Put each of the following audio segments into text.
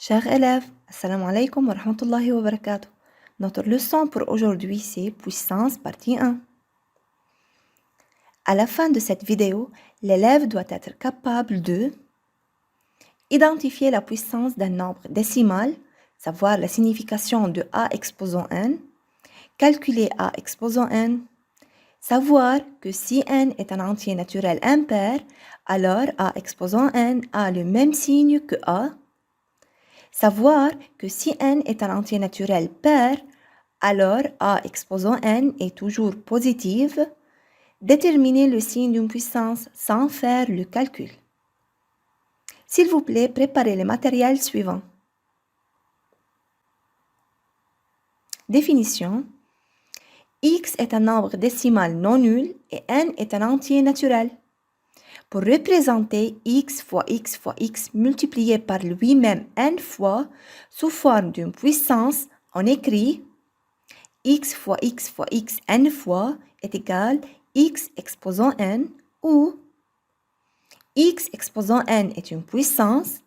Chers élèves, assalamu alaikum wa rahmatullahi wa barakatuh. Notre leçon pour aujourd'hui c'est puissance partie 1. À la fin de cette vidéo, l'élève doit être capable de identifier la puissance d'un nombre décimal, savoir la signification de a exposant n, calculer a exposant n, savoir que si n est un entier naturel impair, alors a exposant n a le même signe que a. Savoir que si n est un entier naturel pair, alors a exposant n est toujours positive. Déterminer le signe d'une puissance sans faire le calcul. S'il vous plaît, préparez le matériel suivant. Définition. X est un nombre décimal non nul et n est un entier naturel. Pour représenter x fois x fois x multiplié par lui-même n fois sous forme d'une puissance, on écrit x fois x fois x n fois est égal x exposant n ou x exposant n est une puissance,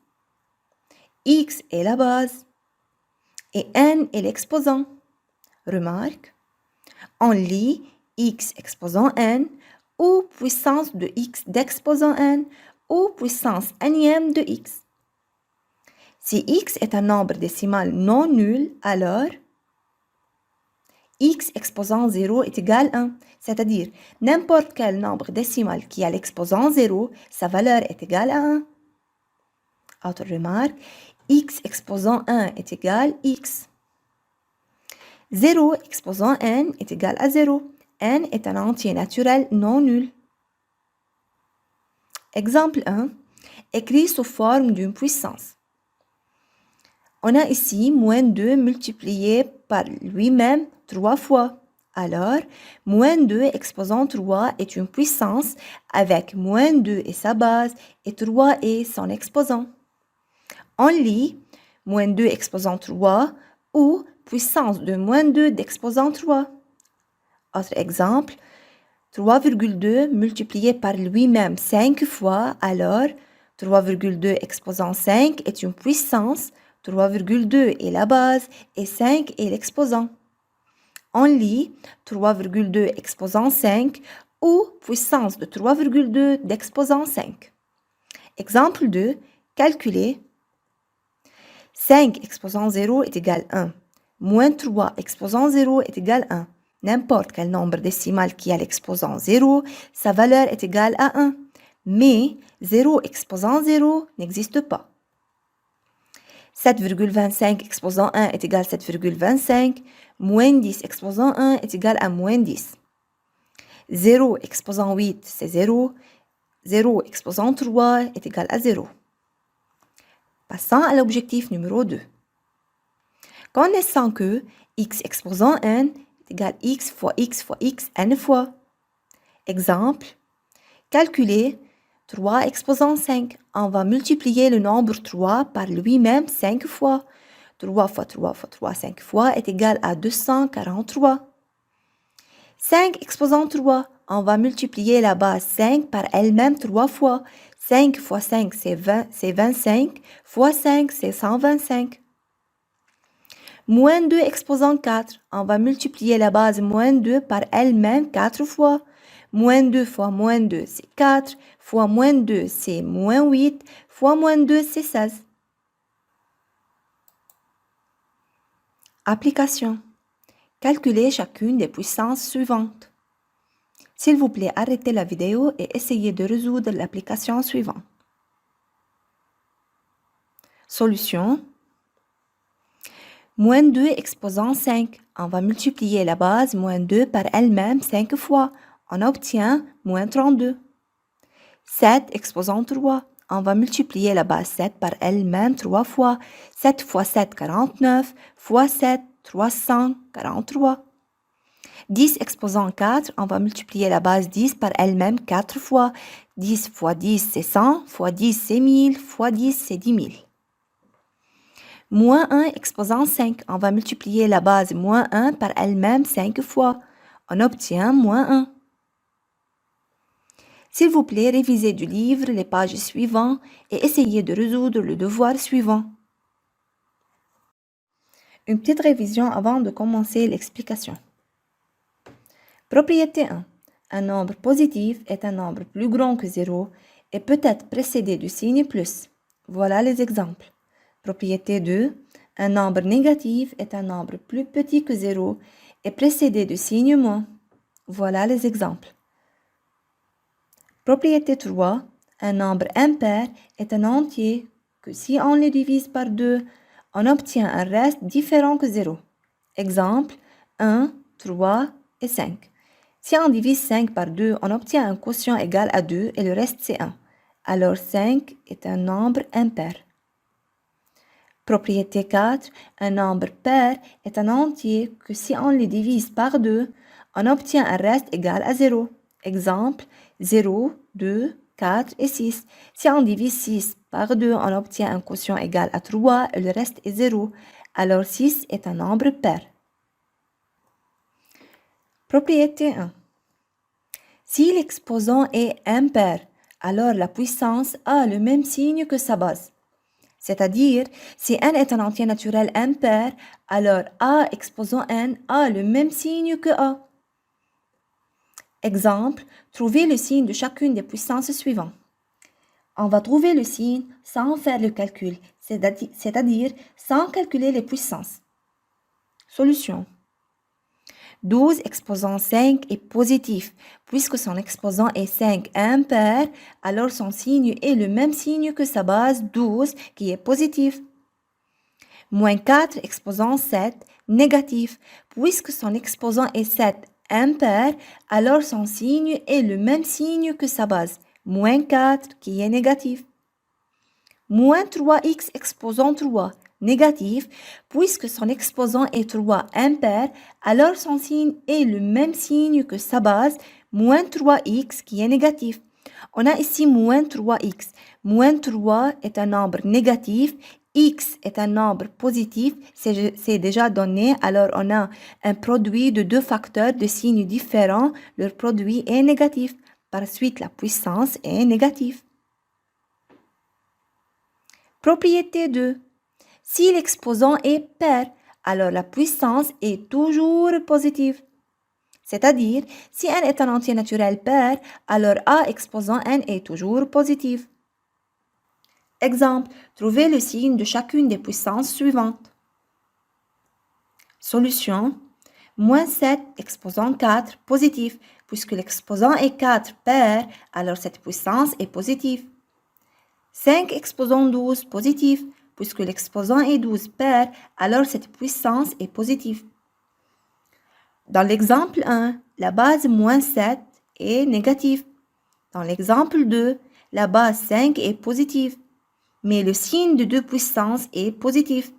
x est la base et n est l'exposant. Remarque, on lit x exposant n ou puissance de x d'exposant n ou puissance nième de x. Si x est un nombre décimal non nul, alors x exposant 0 est égal à 1, c'est-à-dire n'importe quel nombre décimal qui a l'exposant 0, sa valeur est égale à 1. Autre remarque, x exposant 1 est égal à x. 0 exposant n est égal à 0. n est un entier naturel non nul. Exemple 1, écrit sous forme d'une puissance. On a ici moins 2 multiplié par lui-même 3 fois. Alors, moins 2 exposant 3 est une puissance avec moins 2 et sa base et 3 est son exposant. On lit moins 2 exposant 3 ou puissance de moins 2 d'exposant 3. Autre exemple, 3,2 multiplié par lui-même 5 fois, alors 3,2 exposant 5 est une puissance, 3,2 est la base et 5 est l'exposant. On lit 3,2 exposant 5 ou puissance de 3,2 d'exposant 5. Exemple 2, calculer. 5 exposant 0 est égal à 1. Moins 3 exposant 0 est égal à 1. N'importe quel nombre décimal qui a l'exposant 0, sa valeur est égale à 1. Mais 0 exposant 0 n'existe pas. 7,25 exposant 1 est égal à 7,25. Moins 10 exposant 1 est égal à moins 10. 0 exposant 8, c'est 0. 0 exposant 3 est égal à 0. Passons à l'objectif numéro 2. Connaissant que x exposant n est égal à x fois x fois x n fois. Exemple, calculer 3 exposant 5. On va multiplier le nombre 3 par lui-même 5 fois. 3 fois 3 fois 3, 5 fois est égal à 243. 5 exposant 3. On va multiplier la base 5 par elle-même 3 fois. 5 fois 5, c'est 25. Fois 5, c'est 125. Moins 2 exposant 4. On va multiplier la base moins 2 par elle-même 4 fois. Moins 2 fois moins 2, c'est 4. Fois moins 2, c'est moins 8. Fois moins 2, c'est 16. Application. Calculez chacune des puissances suivantes. S'il vous plaît, arrêtez la vidéo et essayez de résoudre l'application suivante. Solution. Moins 2 exposant 5. On va multiplier la base moins 2 par elle-même 5 fois. On obtient moins 32. 7 exposant 3. On va multiplier la base 7 par elle-même 3 fois. 7 fois 7, 49. Fois 7, 343. 10 exposant 4. On va multiplier la base 10 par elle-même 4 fois. 10 fois 10, c'est 100. Fois 10, c'est 1000. Fois 10, c'est 10 000. Moins 1 exposant 5. On va multiplier la base moins 1 par elle-même 5 fois. On obtient moins 1. S'il vous plaît, révisez du livre les pages suivantes et essayez de résoudre le devoir suivant. Une petite révision avant de commencer l'explication. Propriété 1. Un nombre positif est un nombre plus grand que 0 et peut être précédé du signe plus. Voilà les exemples. Propriété 2. Un nombre négatif est un nombre plus petit que 0 et précédé du signe moins. Voilà les exemples. Propriété 3. Un nombre impair est un entier que si on le divise par 2, on obtient un reste différent que 0. Exemple 1, 3 et 5. Si on divise 5 par 2, on obtient un quotient égal à 2 et le reste c'est 1. Alors 5 est un nombre impair. Propriété 4. Un nombre pair est un entier que si on le divise par 2, on obtient un reste égal à 0. Exemple 0, 2, 4 et 6. Si on divise 6 par 2, on obtient un quotient égal à 3 et le reste est 0. Alors 6 est un nombre pair. Propriété 1. Si l'exposant est impair, alors la puissance a le même signe que sa base. C'est-à-dire, si n est un entier naturel impair, alors a exposant n a le même signe que a. Exemple, trouvez le signe de chacune des puissances suivantes. On va trouver le signe sans faire le calcul, c'est-à-dire sans calculer les puissances. Solution. 12 exposant 5 est positif. Puisque son exposant est 5 impair, alors son signe est le même signe que sa base 12 qui est positif. Moins 4 exposant 7 négatif. Puisque son exposant est 7 impair, alors son signe est le même signe que sa base, moins 4 qui est négatif. Moins 3x exposant 3 négatif, puisque son exposant est 3 impair, alors son signe est le même signe que sa base, moins 3x qui est négatif. On a ici moins 3x. Moins 3 est un nombre négatif, x est un nombre positif, c'est déjà donné, alors on a un produit de deux facteurs de signes différents, leur produit est négatif. Par suite, la puissance est négative. Propriété 2. Si l'exposant est pair, alors la puissance est toujours positive. C'est-à-dire, si n est un entier naturel pair, alors a exposant n est toujours positif. Exemple, trouvez le signe de chacune des puissances suivantes. Solution. Moins 7 exposant 4 positif. Puisque l'exposant est 4 pair, alors cette puissance est positive. 5 exposant 12 positif. Puisque l'exposant est 12 pair, alors cette puissance est positive. Dans l'exemple 1, la base moins 7 est négative. Dans l'exemple 2, la base 5 est positive. Mais le signe de deux puissances est positif.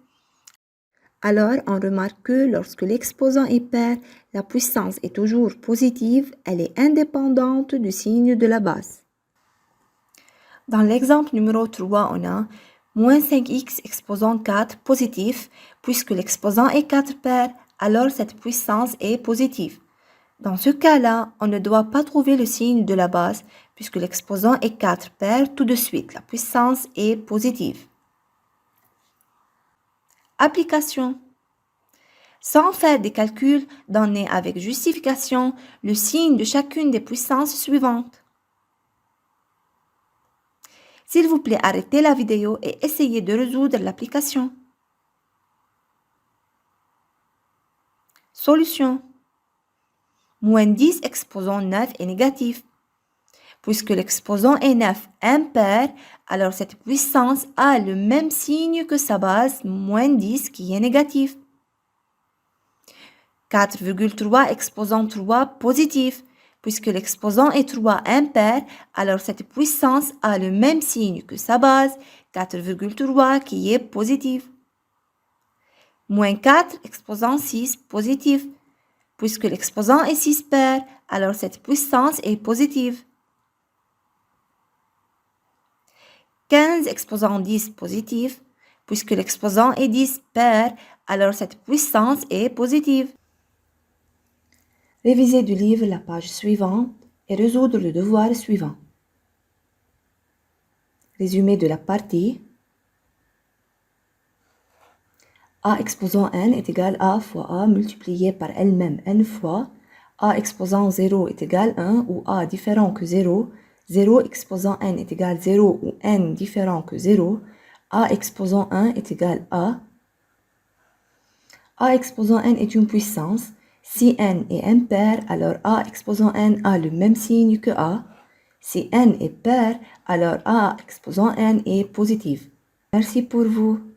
Alors, on remarque que lorsque l'exposant est pair, la puissance est toujours positive, elle est indépendante du signe de la base. Dans l'exemple numéro 3, on a moins 5x exposant 4 positif, puisque l'exposant est 4 pair, alors cette puissance est positive. Dans ce cas-là, on ne doit pas trouver le signe de la base, puisque l'exposant est 4 pair tout de suite. La puissance est positive. Application. Sans faire des calculs, donnez avec justification le signe de chacune des puissances suivantes. S'il vous plaît, arrêtez la vidéo et essayez de résoudre l'application. Solution. Moins 10 exposant 9 est négatif. Puisque l'exposant est 9 impair, alors cette puissance a le même signe que sa base, moins 10 qui est négatif. 4,3 exposant 3 positif. Puisque l'exposant est 3 impair, alors cette puissance a le même signe que sa base, 4,3 qui est positif. Moins 4 exposant 6 positif. Puisque l'exposant est 6 pair, alors cette puissance est positive. 15 exposant 10 positif. Puisque l'exposant est 10 pair, alors cette puissance est positive. Révisez du livre la page suivante et résoudre le devoir suivant. Résumé de la partie. A exposant n est égal à fois A multiplié par elle-même n fois. A exposant 0 est égal 1 ou A différent que 0. 0 exposant n est égal 0 ou n différent que 0. A exposant 1 est égal A. A exposant n est une puissance. Si n est impair, alors A exposant n a le même signe que A. Si n est pair, alors A exposant n est positif. Merci pour vous.